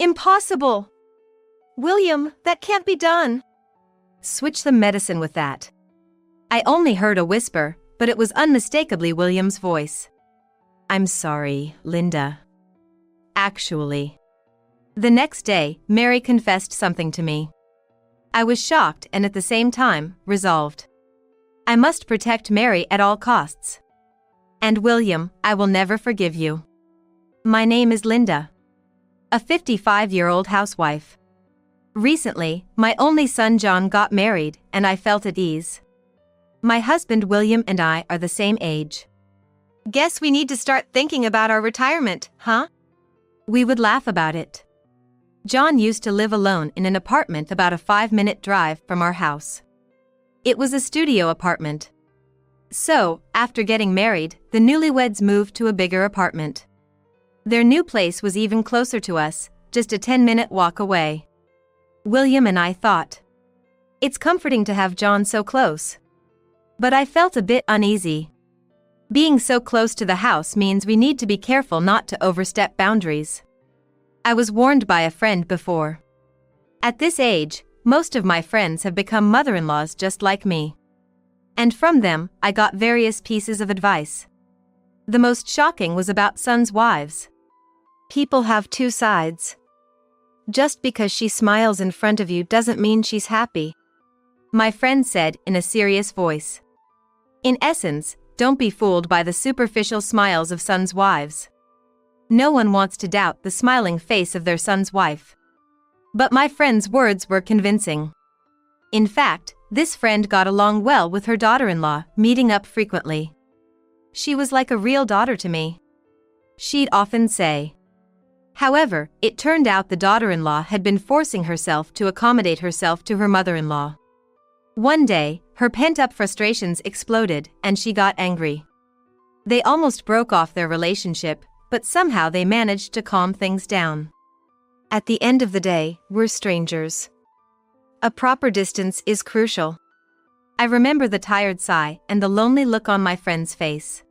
Impossible! William, that can't be done. Switch the medicine with that. I only heard a whisper, but it was unmistakably William's voice. I'm sorry, Linda. Actually. The next day, Mary confessed something to me. I was shocked and at the same time, resolved. I must protect Mary at all costs. And William, I will never forgive you. My name is Linda. A 55-year-old housewife. Recently, my only son John got married, and I felt at ease. My husband William and I are the same age. Guess we need to start thinking about our retirement, huh? We would laugh about it. John used to live alone in an apartment about a 5-minute drive from our house. It was a studio apartment. So, after getting married, the newlyweds moved to a bigger apartment. Their new place was even closer to us, just a 10-minute walk away. William and I thought, it's comforting to have John so close. But I felt a bit uneasy. Being so close to the house means we need to be careful not to overstep boundaries. I was warned by a friend before. At this age, most of my friends have become mother-in-laws just like me. And from them, I got various pieces of advice. The most shocking was about sons' wives. People have two sides. Just because she smiles in front of you doesn't mean she's happy. My friend said in a serious voice. In essence, don't be fooled by the superficial smiles of sons' wives. No one wants to doubt the smiling face of their son's wife. But my friend's words were convincing. In fact, this friend got along well with her daughter-in-law, meeting up frequently. She was like a real daughter to me. She'd often say. However, it turned out the daughter-in-law had been forcing herself to accommodate herself to her mother-in-law. One day, her pent-up frustrations exploded, and she got angry. They almost broke off their relationship, but somehow they managed to calm things down. At the end of the day, we're strangers. A proper distance is crucial. I remember the tired sigh and the lonely look on my friend's face.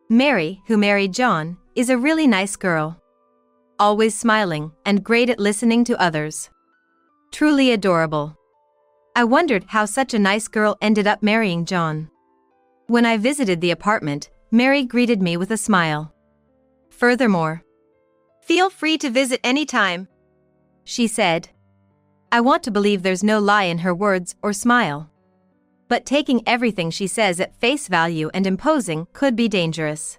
Mary, who married John, is a really nice girl. Always smiling and great at listening to others. Truly adorable. I wondered how such a nice girl ended up marrying John. When I visited the apartment, Mary greeted me with a smile. Furthermore, feel free to visit anytime, she said. I want to believe there's no lie in her words or smile. But taking everything she says at face value and imposing could be dangerous.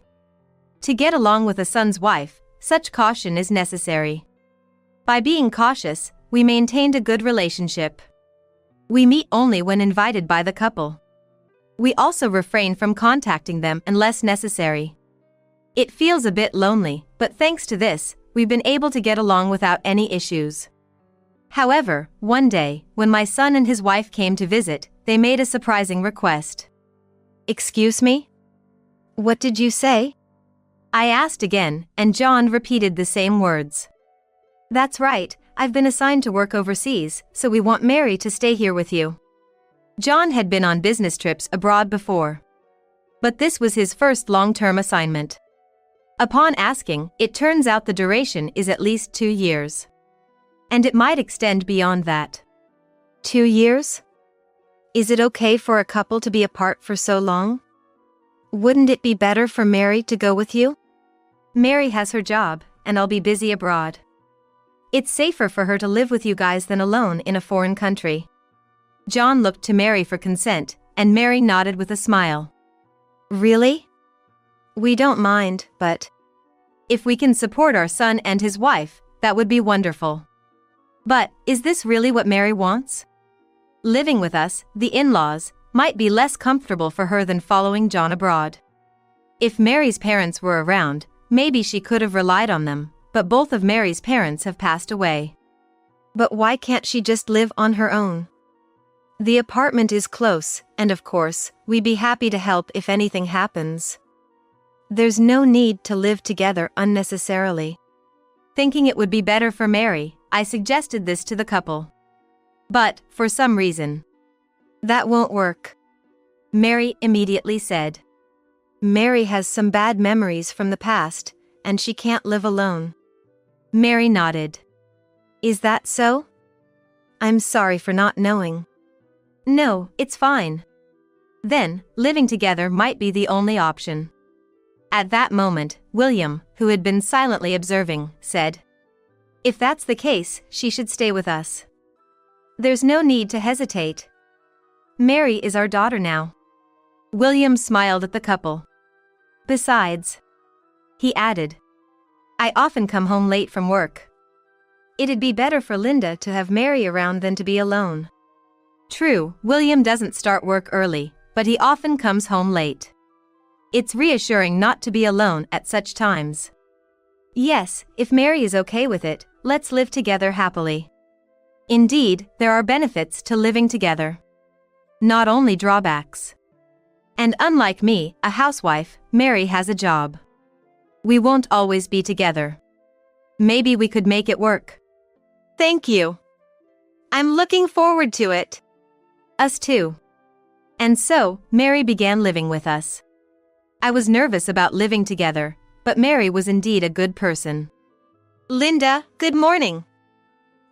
To get along with a son's wife, such caution is necessary. By being cautious, we maintained a good relationship. We meet only when invited by the couple. We also refrain from contacting them unless necessary. It feels a bit lonely, but thanks to this, we've been able to get along without any issues. However, one day, when my son and his wife came to visit, they made a surprising request. Excuse me? What did you say? I asked again, and John repeated the same words. That's right, I've been assigned to work overseas, so we want Mary to stay here with you. John had been on business trips abroad before. But this was his first long-term assignment. Upon asking, it turns out the duration is at least 2 years. And it might extend beyond that. 2 years? Is it okay for a couple to be apart for so long? Wouldn't it be better for Mary to go with you? Mary has her job, and I'll be busy abroad. It's safer for her to live with you guys than alone in a foreign country. John looked to Mary for consent, and Mary nodded with a smile. Really? We don't mind, but if we can support our son and his wife, that would be wonderful. But, is this really what Mary wants? Living with us, the in-laws, might be less comfortable for her than following John abroad. If Mary's parents were around, maybe she could have relied on them, but both of Mary's parents have passed away. But why can't she just live on her own? The apartment is close, and of course, we'd be happy to help if anything happens. There's no need to live together unnecessarily. Thinking it would be better for Mary, I suggested this to the couple. But, for some reason, that won't work. Mary immediately said. Mary has some bad memories from the past, and she can't live alone. Mary nodded. Is that so? I'm sorry for not knowing. No, it's fine. Then, living together might be the only option. At that moment, William, who had been silently observing, said, "If that's the case, she should stay with us. There's no need to hesitate. Mary is our daughter now." William smiled at the couple. "Besides," he added, "I often come home late from work. It'd be better for Linda to have Mary around than to be alone." True, William doesn't start work early, but he often comes home late. It's reassuring not to be alone at such times. Yes, if Mary is okay with it, let's live together happily. Indeed, there are benefits to living together. Not only drawbacks. And unlike me, a housewife, Mary has a job. We won't always be together. Maybe we could make it work. Thank you. I'm looking forward to it. Us too. And so, Mary began living with us. I was nervous about living together, but Mary was indeed a good person. Linda, good morning.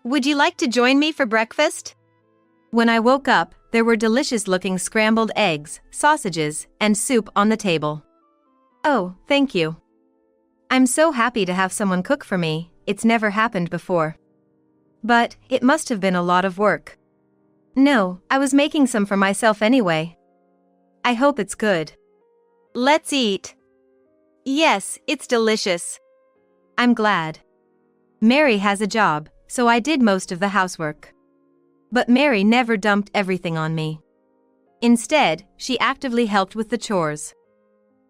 Would you like to join me for breakfast? When I woke up, there were delicious-looking scrambled eggs, sausages, and soup on the table. Oh, thank you. I'm so happy to have someone cook for me, it's never happened before. But, it must have been a lot of work. No, I was making some for myself anyway. I hope it's good. Let's eat. Yes, it's delicious. I'm glad. Mary has a job, so I did most of the housework. But Mary never dumped everything on me. Instead, she actively helped with the chores.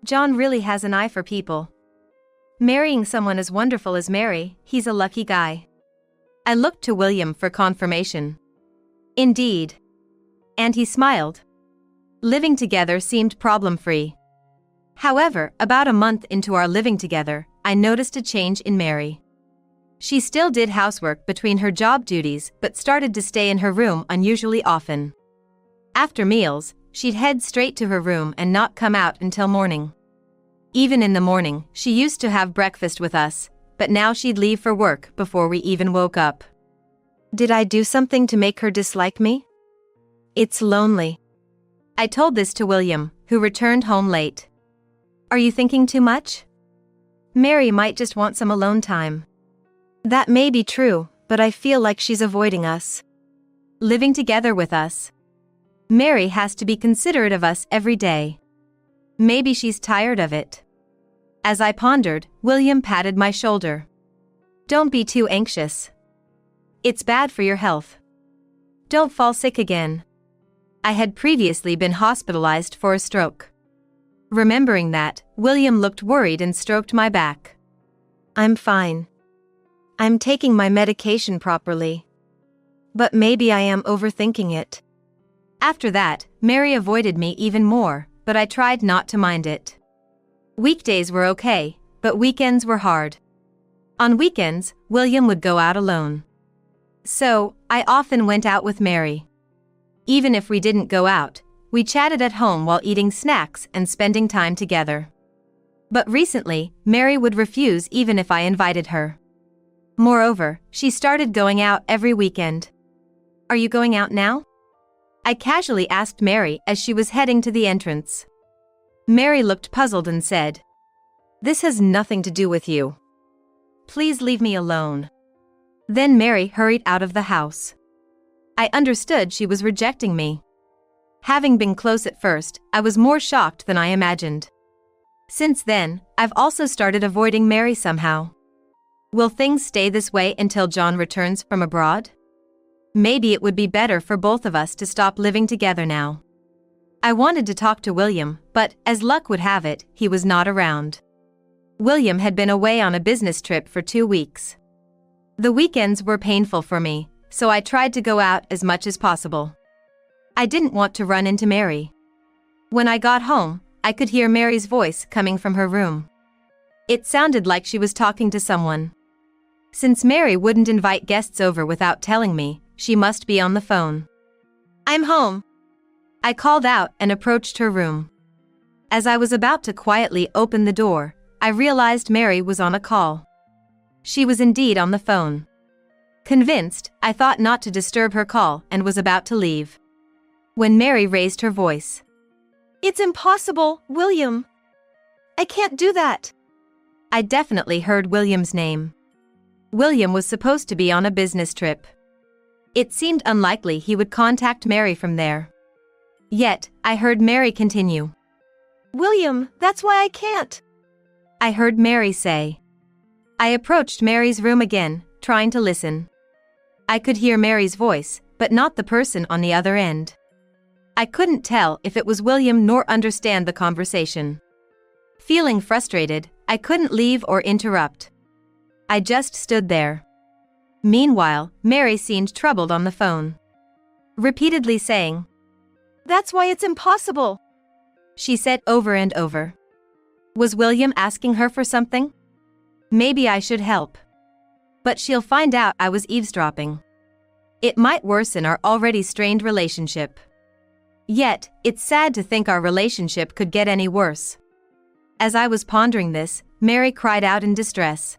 John really has an eye for people. Marrying someone as wonderful as Mary, he's a lucky guy. I looked to William for confirmation. Indeed. And he smiled. Living together seemed problem-free. However, about a month into our living together, I noticed a change in Mary. She still did housework between her job duties but started to stay in her room unusually often. After meals, she'd head straight to her room and not come out until morning. Even in the morning, she used to have breakfast with us, but now she'd leave for work before we even woke up. Did I do something to make her dislike me? It's lonely. I told this to William, who returned home late. Are you thinking too much? Mary might just want some alone time. That may be true, but I feel like she's avoiding us. Living together with us. Mary has to be considerate of us every day. Maybe she's tired of it. As I pondered, William patted my shoulder. Don't be too anxious. It's bad for your health. Don't fall sick again. I had previously been hospitalized for a stroke. Remembering that, William looked worried and stroked my back. I'm fine. I'm taking my medication properly. But maybe I am overthinking it. After that, Mary avoided me even more, but I tried not to mind it. Weekdays were okay, but weekends were hard. On weekends, William would go out alone. So, I often went out with Mary. Even if we didn't go out, we chatted at home while eating snacks and spending time together. But recently, Mary would refuse even if I invited her. Moreover, she started going out every weekend. Are you going out now? I casually asked Mary as she was heading to the entrance. Mary looked puzzled and said, "This has nothing to do with you. Please leave me alone." Then Mary hurried out of the house. I understood she was rejecting me. Having been close at first, I was more shocked than I imagined. Since then, I've also started avoiding Mary somehow. Will things stay this way until John returns from abroad? Maybe it would be better for both of us to stop living together now. I wanted to talk to William, but, as luck would have it, he was not around. William had been away on a business trip for 2 weeks. The weekends were painful for me, so I tried to go out as much as possible. I didn't want to run into Mary. When I got home, I could hear Mary's voice coming from her room. It sounded like she was talking to someone. Since Mary wouldn't invite guests over without telling me, she must be on the phone. I'm home. I called out and approached her room. As I was about to quietly open the door, I realized Mary was on a call. She was indeed on the phone. Convinced, I thought not to disturb her call and was about to leave, when Mary raised her voice. It's impossible, William. I can't do that. I definitely heard William's name. William was supposed to be on a business trip. It seemed unlikely he would contact Mary from there. Yet, I heard Mary continue. William, that's why I can't. I heard Mary say. I approached Mary's room again, trying to listen. I could hear Mary's voice, but not the person on the other end. I couldn't tell if it was William nor understand the conversation. Feeling frustrated, I couldn't leave or interrupt. I just stood there. Meanwhile, Mary seemed troubled on the phone, repeatedly saying, That's why it's impossible, she said over and over. Was William asking her for something? Maybe I should help. But she'll find out I was eavesdropping. It might worsen our already strained relationship. Yet, it's sad to think our relationship could get any worse. As I was pondering this, Mary cried out in distress.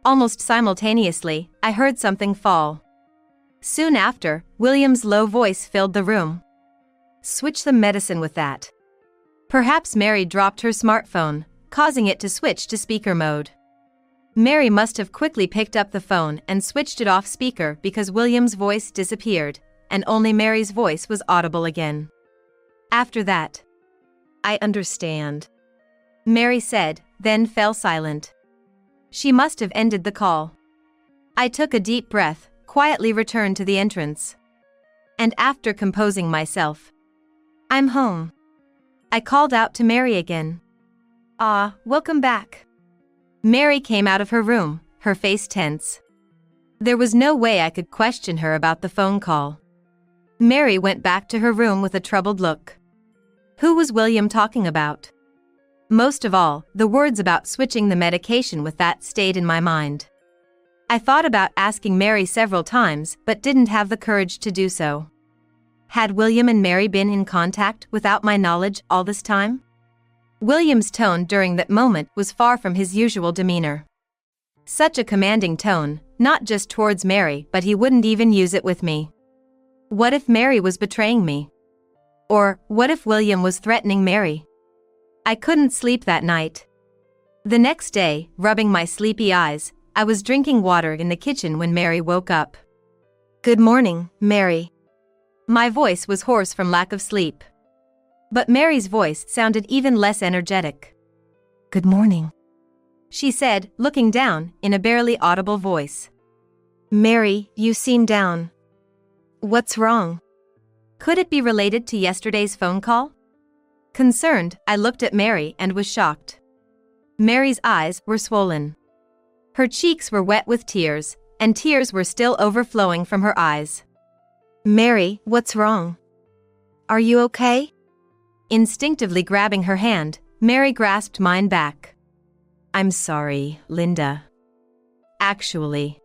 Almost simultaneously, I heard something fall. Soon after, William's low voice filled the room. Switch the medicine with that. Perhaps Mary dropped her smartphone, causing it to switch to speaker mode. Mary must have quickly picked up the phone and switched it off speaker because William's voice disappeared, and only Mary's voice was audible again. After that, I understand, Mary said, then fell silent. She must have ended the call. I took a deep breath, quietly returned to the entrance. And after composing myself, I'm home. I called out to Mary again. Ah, welcome back. Mary came out of her room, her face tense. There was no way I could question her about the phone call. Mary went back to her room with a troubled look. Who was William talking about? Most of all, the words about switching the medication with that stayed in my mind. I thought about asking Mary several times but didn't have the courage to do so. Had William and Mary been in contact without my knowledge all this time? William's tone during that moment was far from his usual demeanor. Such a commanding tone, not just towards Mary, but he wouldn't even use it with me. What if Mary was betraying me? Or, what if William was threatening Mary? I couldn't sleep that night. The next day, rubbing my sleepy eyes, I was drinking water in the kitchen when Mary woke up. Good morning, Mary. My voice was hoarse from lack of sleep. But Mary's voice sounded even less energetic. Good morning, she said, looking down, in a barely audible voice. Mary, you seem down. What's wrong? Could it be related to yesterday's phone call? Concerned, I looked at Mary and was shocked. Mary's eyes were swollen. Her cheeks were wet with tears, and tears were still overflowing from her eyes. Mary, what's wrong? Are you okay? Instinctively grabbing her hand, Mary grasped mine back. I'm sorry, Linda. Actually.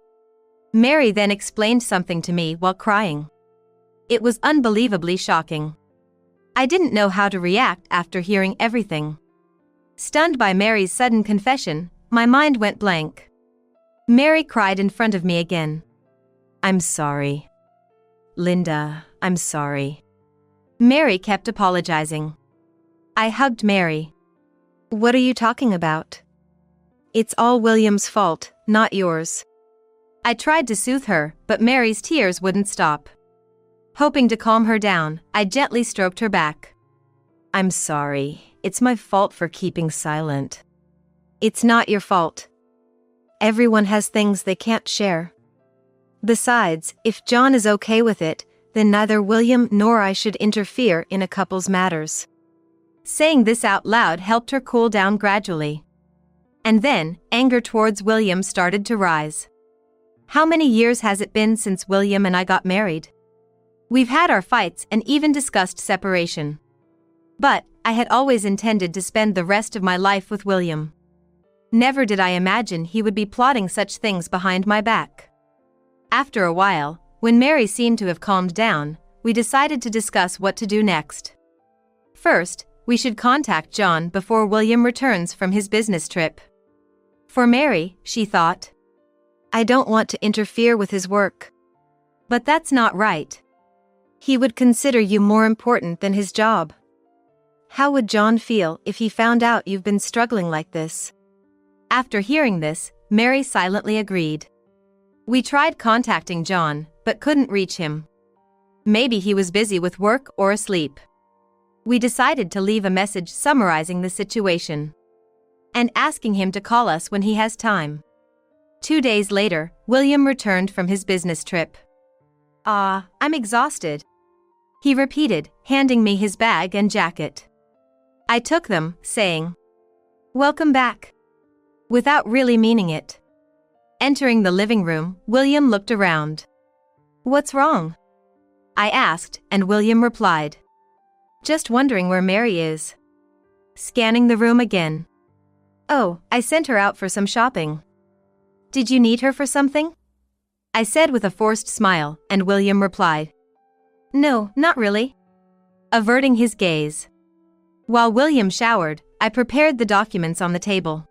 Mary then explained something to me while crying. It was unbelievably shocking. I didn't know how to react after hearing everything. Stunned by Mary's sudden confession, my mind went blank. Mary cried in front of me again. I'm sorry. Linda, I'm sorry. Mary kept apologizing. I hugged Mary. What are you talking about? It's all William's fault, not yours. I tried to soothe her, but Mary's tears wouldn't stop. Hoping to calm her down, I gently stroked her back. I'm sorry, it's my fault for keeping silent. It's not your fault. Everyone has things they can't share. Besides, if John is okay with it, then neither William nor I should interfere in a couple's matters. Saying this out loud helped her cool down gradually. And then, anger towards William started to rise. How many years has it been since William and I got married? We've had our fights and even discussed separation. But, I had always intended to spend the rest of my life with William. Never did I imagine he would be plotting such things behind my back. After a while, when Mary seemed to have calmed down, we decided to discuss what to do next. First, we should contact John before William returns from his business trip. For Mary, she thought, I don't want to interfere with his work. But that's not right. He would consider you more important than his job. How would John feel if he found out you've been struggling like this? After hearing this, Mary silently agreed. We tried contacting John, but couldn't reach him. Maybe he was busy with work or asleep. We decided to leave a message summarizing the situation and asking him to call us when he has time. 2 days later, William returned from his business trip. I'm exhausted," he repeated, handing me his bag and jacket. I took them, saying, "Welcome back," without really meaning it. Entering the living room, William looked around. "What's wrong?" I asked, and William replied, "Just wondering where Mary is." Scanning the room again. "Oh, I sent her out for some shopping." "Did you need her for something?" I said with a forced smile, and William replied, "No, not really," averting his gaze. While William showered, I prepared the documents on the table.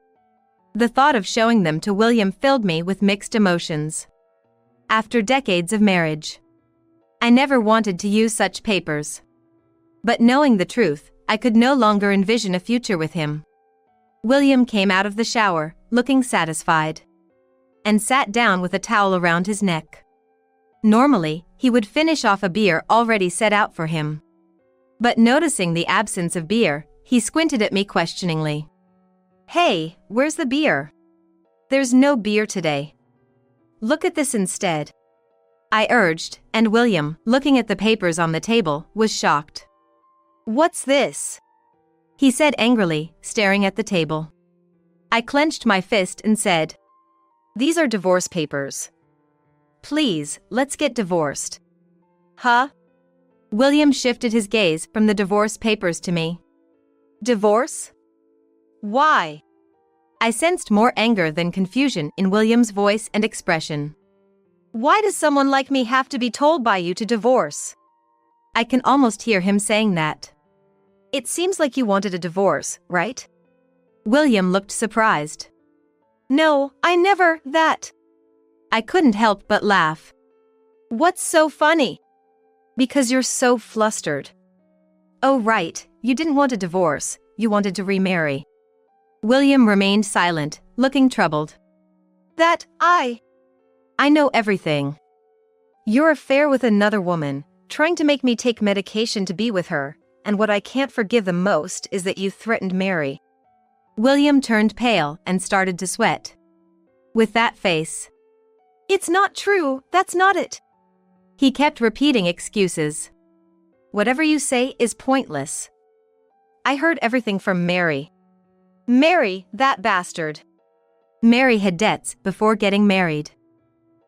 The thought of showing them to William filled me with mixed emotions. After decades of marriage, I never wanted to use such papers. But knowing the truth, I could no longer envision a future with him. William came out of the shower, looking satisfied, and sat down with a towel around his neck. Normally, he would finish off a beer already set out for him. But noticing the absence of beer, he squinted at me questioningly. "Hey, where's the beer?" "There's no beer today. Look at this instead," I urged, and William, looking at the papers on the table, was shocked. "What's this?" he said angrily, staring at the table. I clenched my fist and said, "These are divorce papers. Please, let's get divorced." "Huh?" William shifted his gaze from the divorce papers to me. "Divorce? Why?" I sensed more anger than confusion in William's voice and expression. "Why does someone like me have to be told by you to divorce?" I can almost hear him saying that. "It seems like you wanted a divorce, right?" William looked surprised. "No, I never, that." I couldn't help but laugh. "What's so funny?" "Because you're so flustered." "Oh right, you didn't want a divorce, you wanted to remarry." William remained silent, looking troubled. I know everything. Your affair with another woman, trying to make me take medication to be with her, and what I can't forgive the most is that you threatened Mary." William turned pale and started to sweat. With that face. "It's not true, that's not it." He kept repeating excuses. "Whatever you say is pointless. I heard everything from Mary." "Mary, that bastard." Mary had debts before getting married.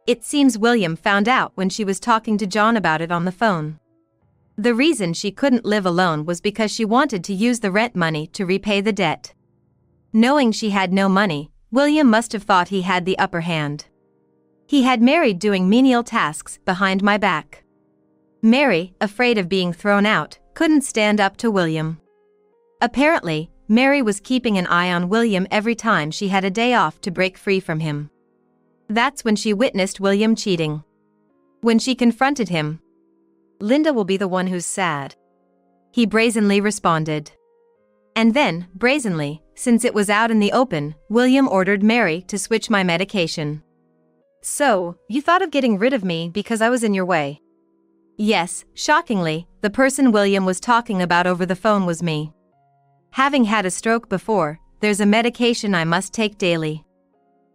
It seems William found out when she was talking to John about it on the phone. The reason she couldn't live alone was because she wanted to use the rent money to repay the debt. Knowing she had no money, William must have thought he had the upper hand. He had Mary doing menial tasks behind my back. Mary, afraid of being thrown out, couldn't stand up to William. Apparently, Mary was keeping an eye on William every time she had a day off to break free from him. That's when she witnessed William cheating. When she confronted him, "Linda will be the one who's sad," he brazenly responded. And then, brazenly, since it was out in the open, William ordered Mary to switch my medication. "So, you thought of getting rid of me because I was in your way?" Yes, shockingly, the person William was talking about over the phone was me. Having had a stroke before, there's a medication I must take daily.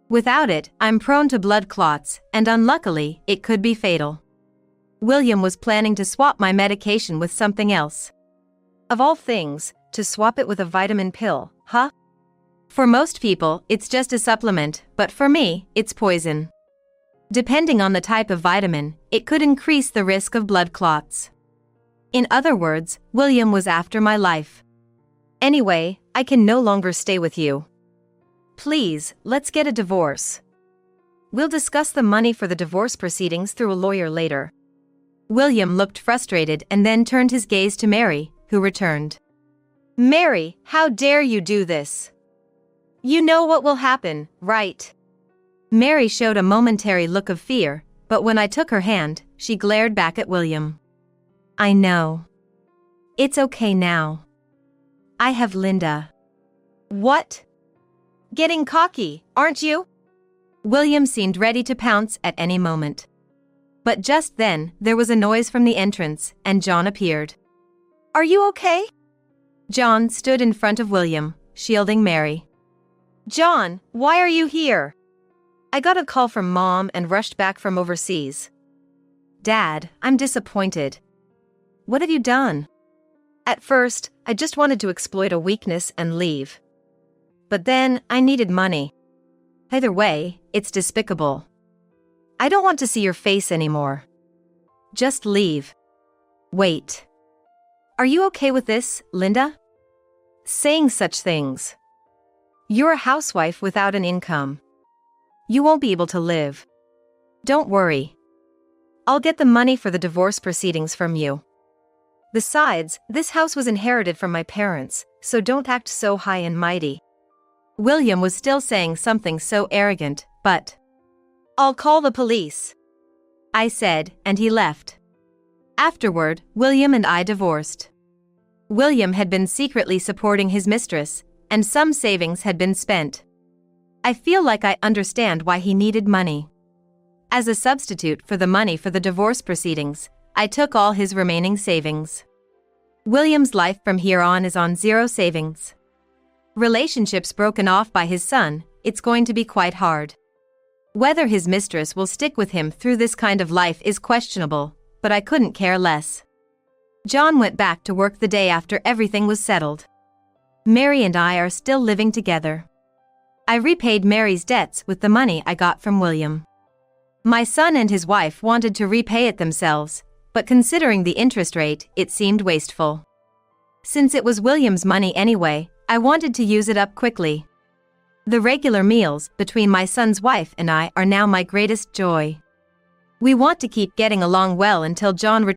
Without it, I'm prone to blood clots, and unluckily, it could be fatal. William was planning to swap my medication with something else. Of all things, to swap it with a vitamin pill, huh? For most people, it's just a supplement, but for me, it's poison. Depending on the type of vitamin, it could increase the risk of blood clots. In other words, William was after my life. Anyway, I can no longer stay with you. Please, let's get a divorce. We'll discuss the money for the divorce proceedings through a lawyer later." William looked frustrated and then turned his gaze to Mary, who returned. "Mary, how dare you do this? You know what will happen, right?" Mary showed a momentary look of fear, but when I took her hand, she glared back at William. I know. It's okay now. I have Linda. What? Getting cocky, aren't you? William seemed ready to pounce at any moment. But just then, there was a noise from the entrance, and John appeared. Are you okay? John stood in front of William, shielding Mary. John, why are you here? I got a call from Mom and rushed back from overseas. Dad, I'm disappointed. What have you done? At first, I just wanted to exploit a weakness and leave. But then, I needed money. Either way, it's despicable. I don't want to see your face anymore. Just leave. Wait. Are you okay with this, Linda? Saying such things. You're a housewife without an income. You won't be able to live. Don't worry. I'll get the money for the divorce proceedings from you. Besides, this house was inherited from my parents, so don't act so high and mighty. William was still saying something so arrogant, but I'll call the police, I said, and he left. Afterward, William and I divorced. William had been secretly supporting his mistress, and some savings had been spent. I feel like I understand why he needed money. As a substitute for the money for the divorce proceedings, I took all his remaining savings. William's life from here on is on zero savings. Relationships broken off by his son, it's going to be quite hard. Whether his mistress will stick with him through this kind of life is questionable, but I couldn't care less. John went back to work the day after everything was settled. Mary and I are still living together. I repaid Mary's debts with the money I got from William. My son and his wife wanted to repay it themselves, but considering the interest rate, it seemed wasteful. Since it was William's money anyway, I wanted to use it up quickly. The regular meals between my son's wife and I are now my greatest joy. We want to keep getting along well until John